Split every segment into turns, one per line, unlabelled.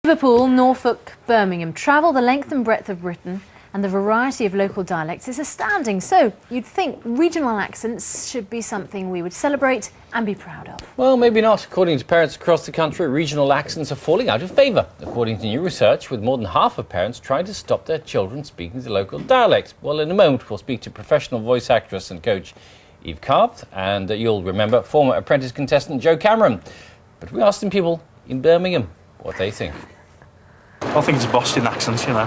Liverpool, Norfolk, Birmingham travel the length and breadth of Britain, and the variety of local dialects is astounding. So you'd think regional accents should be something we would celebrate and be proud of.
Well, maybe not. According to parents across the country, regional accents are falling out of favour, according to new research, with more than half of parents trying to stop their children speaking the local dialect. Well, in a moment, we'll speak to professional voice actress and coach Eve Carth, and you'll remember former Apprentice contestant Joe Cameron. But we asked some people in Birmingham what they think.
I think it's a Boston accent, you know.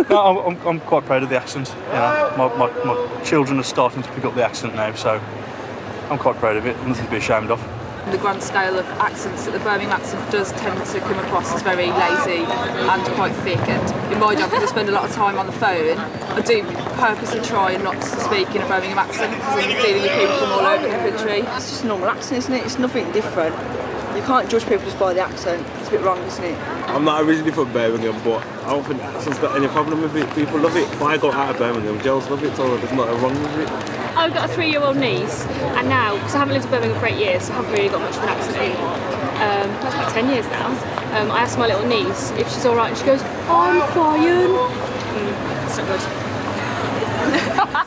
No, I'm quite proud of the accent. You know, my children are starting to pick up the accent now, so I'm quite proud of it. Nothing to be ashamed of.
The grand scale of accents, the Birmingham accent does tend to come across as very lazy and quite thick. And in my job, because I spend a lot of time on the phone, I do purposely try not to speak in a Birmingham accent because I'm dealing with people from all over the country.
It's just a normal accent, isn't it? It's nothing different. You can't judge people just by the accent. It's a bit wrong, isn't it?
I'm not originally from Birmingham, but I don't think the accent's got any problem with it. People love it. If I go out of Birmingham, girls love it, so there's nothing wrong with it.
I've got a 3-year-old niece, and now, because I haven't lived in Birmingham for 8 years, so I haven't really got much of an accent anymore. That's about 10 years now. I asked my little niece if she's all right, and she goes, "I'm fine." It's not good.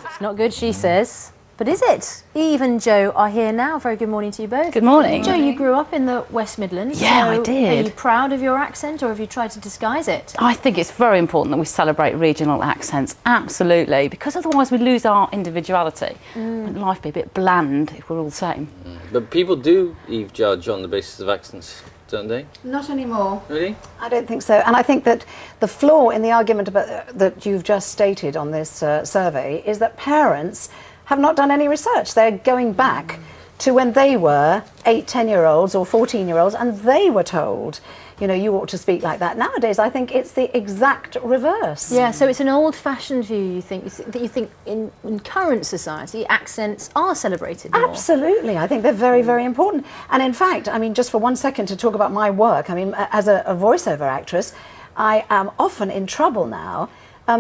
It's not good, she says. But is it? Eve and Joe are here now. Very good morning to you both.
Good morning.
Joe, you grew up in the West Midlands.
Yeah,
so
I did.
Are you proud of your accent, or have you tried to disguise it?
I think it's very important that we celebrate regional accents, absolutely, because otherwise we lose our individuality. And life be a bit bland if we're all the same.
But people do, Eve, judge on the basis of accents, don't they?
Not anymore.
Really?
I don't think so. And I think that the flaw in the argument about, that you've just stated on this survey is that parents have not done any research. They're going back to when they were 8, 10-year-olds or 14-year-olds, and they were told, you know, you ought to speak like that. Nowadays, I think it's the exact reverse.
Yeah, so it's an old-fashioned view, you think, that you think in current society, accents are celebrated more.
Absolutely. I think they're very, very important. And in fact, I mean, just for 1 second to talk about my work, I mean, as a voiceover actress, I am often in trouble now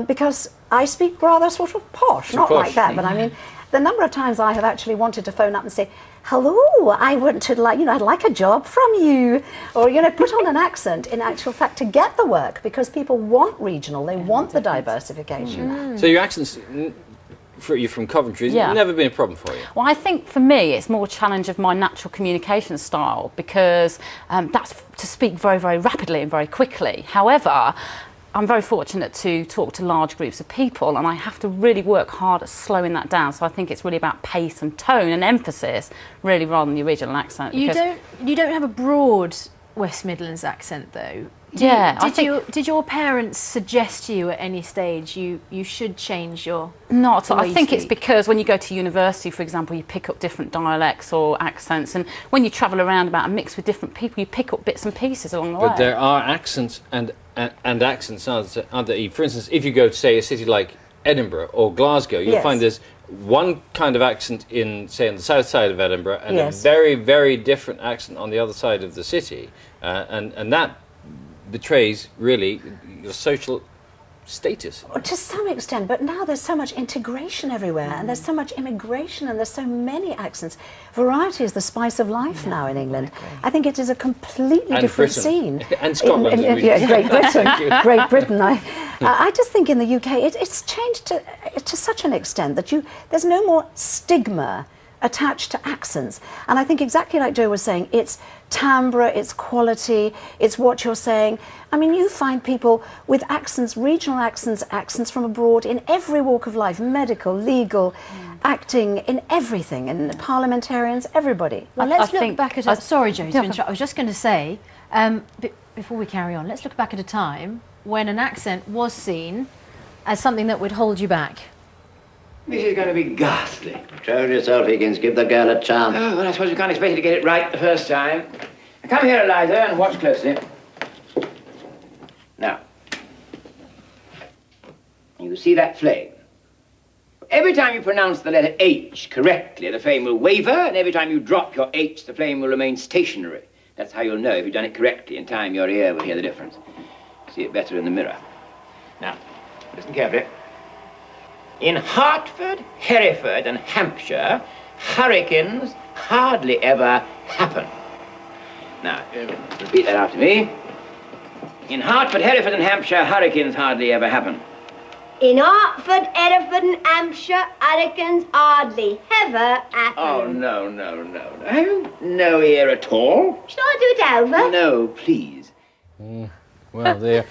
because I speak rather sort of posh, not like that, but I mean, the number of times I have actually wanted to phone up and say, "Hello, I want to, like, you know, I'd like a job from you," or, you know, put on an accent in actual fact to get the work, because people want regional, they want the diversification.
So your accents, for you from Coventry, has never been a problem for you?
Well, I think for me it's more a challenge of my natural communication style, because that's to speak very, very rapidly and very quickly. However, I'm very fortunate to talk to large groups of people, and I have to really work hard at slowing that down. So I think it's really about pace and tone and emphasis, really, rather than the original accent.
You don't have a broad West Midlands accent, though. Did your parents suggest to you at any stage you should change your?
Not. I think it's because when you go to university, for example, you pick up different dialects or accents, and when you travel around about and mix with different people, you pick up bits and pieces along the way.
But there are accents and accents, aren't there? For instance, if you go to, say, a city like Edinburgh or Glasgow, you'll find there's one kind of accent in, say, on the south side of Edinburgh, and a very, very different accent on the other side of the city, and that betrays really your social status.
To some extent, but now there's so much integration everywhere, and there's so much immigration, and there's so many accents. Variety is the spice of life now in England. I think it is a completely different scene.
And Scotland.
Great Britain. Great Britain. I just think in the UK it's changed to such an extent that there's no more stigma attached to accents. And I think exactly like Joe was saying, it's timbre, it's quality, it's what you're saying. I mean, you find people with accents, regional accents from abroad in every walk of life, medical, legal, acting, in everything, and parliamentarians, everybody.
Well, let's look back at sorry, Joe, to interrupt. I was just going to say, before we carry on, let's look back at a time when an accent was seen as something that would hold you back.
This is going to be ghastly.
Control yourself, Higgins. Give the girl a chance.
Oh, well, I suppose you can't expect you to get it right the first time. Now, come here, Eliza, and watch closely. Now, you see that flame? Every time you pronounce the letter H correctly, the flame will waver, and every time you drop your H, the flame will remain stationary. That's how you'll know if you've done it correctly. In time, your ear will hear the difference. See it better in the mirror. Now, listen carefully. In Hertford, Hereford, and Hampshire, hurricanes hardly ever happen. Now, repeat that after me. In Hartford, Hereford and Hampshire, hurricanes hardly ever happen.
In Hartford, Hereford and Hampshire, hurricanes hardly ever happen.
Oh, no. Have you no ear at all?
Should I do it over?
No, please.
Well, there.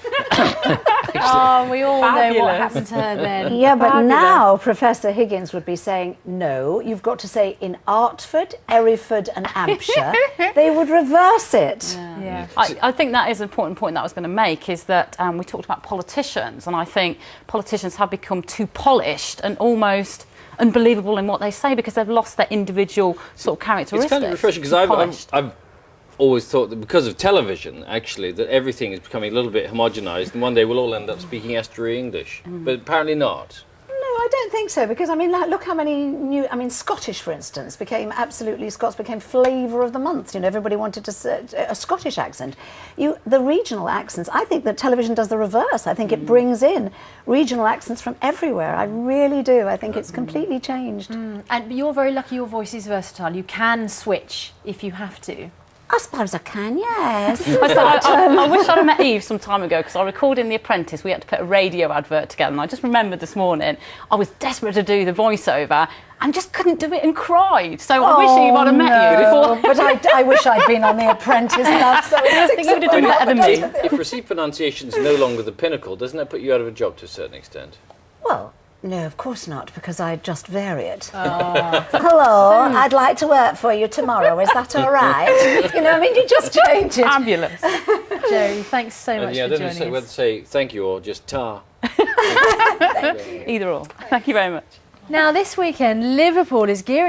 Oh, we all know what
Fabulous.
happened to her then.
Yeah, but
Fabulous.
now Professor Higgins would be saying, no, you've got to say in Hertford, Hereford and Hampshire. They would reverse it.
Yeah.
I think that is an important point that I was going to make, is that we talked about politicians, and I think politicians have become too polished and almost unbelievable in what they say because they've lost their individual sort of characteristics.
It's kind of refreshing because I've always thought that because of television, actually, that everything is becoming a little bit homogenised, and one day we'll all end up speaking estuary English. But apparently not.
No, I don't think so, because I mean, look how many new. I mean, Scottish, for instance, Scots became flavour of the month. You know, everybody wanted a Scottish accent. The regional accents. I think that television does the reverse. I think it brings in regional accents from everywhere. I really do. I think it's completely changed.
And you're very lucky. Your voice is versatile. You can switch if you have to.
I suppose I can, yes.
I wish I'd have met Eve some time ago, because I recorded in The Apprentice. We had to put a radio advert together, and I just remembered this morning I was desperate to do the voiceover and just couldn't do it and cried. So I wish Eve I'd have met you before.
But I wish I'd been on The Apprentice now. So
I think you would have done better than me.
If received pronunciation is no longer the pinnacle, doesn't that put you out of a job to a certain extent?
Well, no, of course not, because I just vary it. Hello, I'd like to work for you tomorrow. Is that all right? You know, I mean, you just change it.
Fabulous.
Joe, thanks so much
Yeah,
for
I don't know
joining
whether to
us.
say thank you or just ta.
Either or. Thank you very much.
Now, this weekend, Liverpool is gearing